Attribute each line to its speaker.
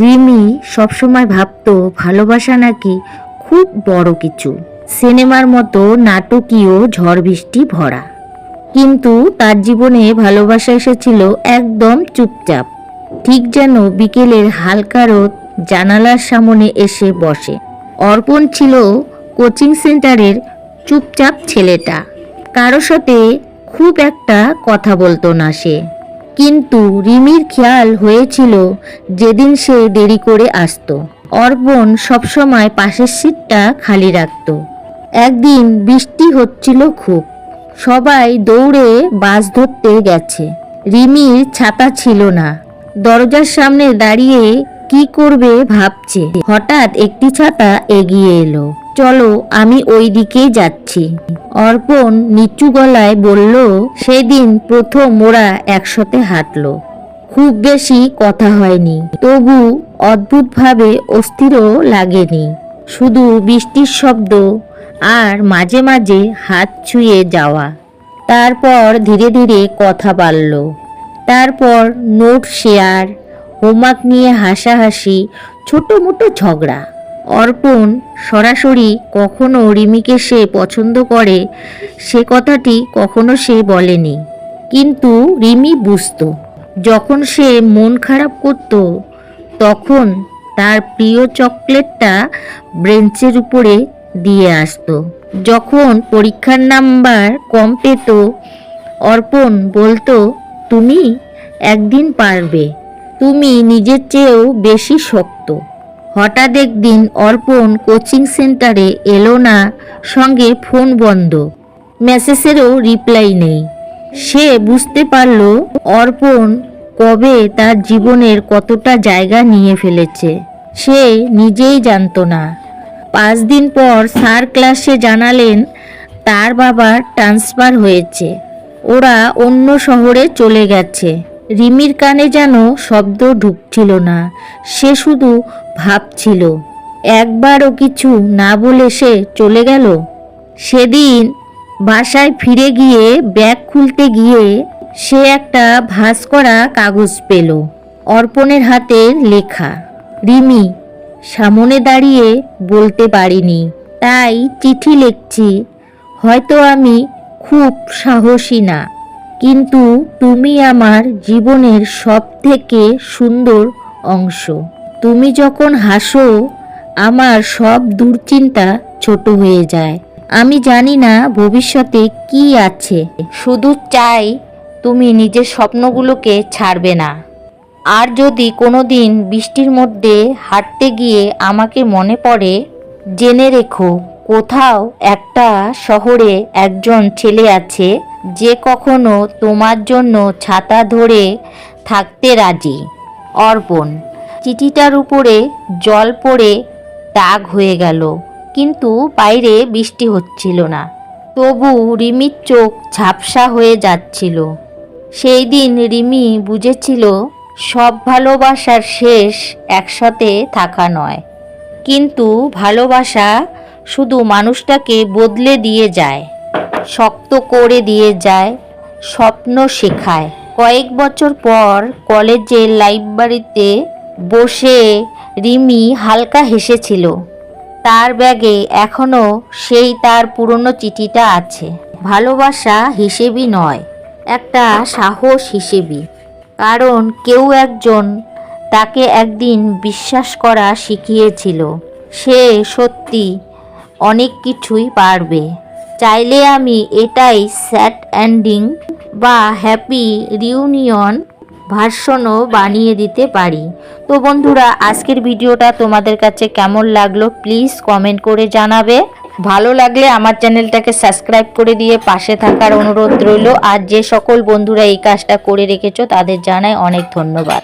Speaker 1: রিমি সবসময় ভাবতো ভালোবাসা নাকি খুব বড় কিছু, সিনেমার মতো নাটকীয় ঝড় বৃষ্টি ভরা। কিন্তু তার জীবনে ভালোবাসা এসেছিল একদম চুপচাপ, ঠিক যেন বিকেলের হালকা রোদ জানালার সামনে এসে বসে। অর্পণ ছিল কোচিং সেন্টারের চুপচাপ ছেলেটা, কারো সাথে খুব একটা কথা বলতো না সে। কিন্তু রিমির খেয়াল হয়েছিল যেদিন সে দেরি করে আসতো, অর্পণ সবসময় পাশের সিটটা খালি রাখত। একদিন বৃষ্টি হচ্ছিল খুব, সবাই দৌড়ে বাস ধরতে গেছে। রিমির ছাতা ছিল না, দরজার সামনে দাঁড়িয়ে কি করবে ভাবছে। হঠাৎ একটি ছাতা এগিয়ে এলো। চলো, আমি ওই দিকেই যাচ্ছি, অর্পণ নিচু গলায় বলল। সেদিন প্রথম ওরা একসাথে হাঁটলো। খুব বেশি কথা হয়নি, তবু অদ্ভুতভাবে অস্থিরও লাগেনি। শুধু বৃষ্টির শব্দ আর মাঝে মাঝে হাত ছুঁয়ে যাওয়া। তারপর ধীরে ধীরে কথা বাড়ল। তারপর নোট শেয়ার, হোমওয়ার্ক নিয়ে হাসাহাসি, ছোট মোটো ঝগড়া। অর্পণ সরাসরি কখনো রিমিকে সে পছন্দ করে সে কথাটি কখনো সে বলেনি, কিন্তু রিমি বুঝতো। যখন সে মন খারাপ করত তখন তার প্রিয় চকলেটটা বেঞ্চের উপরে দিয়ে আসতো। যখন পরীক্ষার নাম্বার কম পেত অর্পণ বলতো, তুমি একদিন পারবে, তুমি নিজের চেয়েও বেশি শক্ত। হঠাৎ একদিন অর্পণ কোচিং সেন্টারে এলো না, সঙ্গে ফোন বন্ধ, মেসেজেরও রিপ্লাই নেই। সে বুঝতে পারল অর্পণ কবে তার জীবনের কতটা জায়গা নিয়ে ফেলেছে সে নিজেই জানতো না। 5 দিন পর স্যার ক্লাসে জানালেন তার বাবার ট্রান্সফার হয়েছে, ওরা অন্য শহরে চলে গেছে। রিমির কানে যেন শব্দ ঢুকছিল না, সে শুধু ভাবছিল একবারও কিছু না বলে সে চলে গেল। সেদিন বাসায় ফিরে গিয়ে ব্যাগ খুলতে গিয়ে সে একটা ভাঁজ করা কাগজ পেল, অর্পণের হাতের লেখা। রিমি, সামনে দাঁড়িয়ে বলতে পারিনি, তাই চিঠি লিখছি। হয়তো আমি খুব সাহসী না, কিন্তু তুমি আমার জীবনের সবথেকে সুন্দর অংশ। তুমি যখন হাসো আমার সব দুশ্চিন্তা ছোট হয়ে যায়। আমি জানি না ভবিষ্যতে কি আছে, শুধু চাই তুমি নিজের স্বপ্নগুলোকে ছাড়বে না। আর যদি কোনো দিন বৃষ্টির মধ্যে হাঁটতে গিয়ে আমাকে মনে পড়ে, জেনে রেখো কোথাও একটা শহরে একজন ছেলে আছে যে কখনো তোমার জন্য ছাতা ধরে থাকতে রাজি। অর্পণ। চিঠিটার উপরে জল পড়ে দাগ হয়ে গেল, কিন্তু বাইরে বৃষ্টি হচ্ছিল না। তবু রিমির চোখ ঝাপসা হয়ে যাচ্ছিল। সেই দিন রিমি বুঝেছিল সব ভালোবাসার শেষ একসাথে থাকা নয়, কিন্তু ভালোবাসা শুধু মানুষটাকে বদলে দিয়ে যায়, শক্ত করে দিয়ে যায়, স্বপ্ন শেখায়। কয়েক বছর পর কলেজের লাইব্রেরিতে বসে রিমি হালকা হেসেছিল। তার ব্যাগে এখনও সেই তার পুরনো চিঠিটা আছে, ভালোবাসা হিসেবই নয়, একটা সাহস হিসেবে। কারণ কেউ একজন তাকে একদিন বিশ্বাস করা শিখিয়েছিল সে সত্যি অনেক কিছুই পারবে। চাইলে আমি এটাই স্যাড এন্ডিং বা হ্যাপি রিউনিয়ন ভার্সনও বানিয়ে দিতে পারি। তো বন্ধুরা, আজকের ভিডিওটা তোমাদের কাছে কেমন লাগলো প্লিজ কমেন্ট করে জানাবে। ভালো লাগলে আমার চ্যানেলটাকে সাবস্ক্রাইব করে দিয়ে পাশে থাকার অনুরোধ রইল। আর যে সকল বন্ধুরা এই কাজটা করে রেখেছো তাদের জানাই অনেক ধন্যবাদ।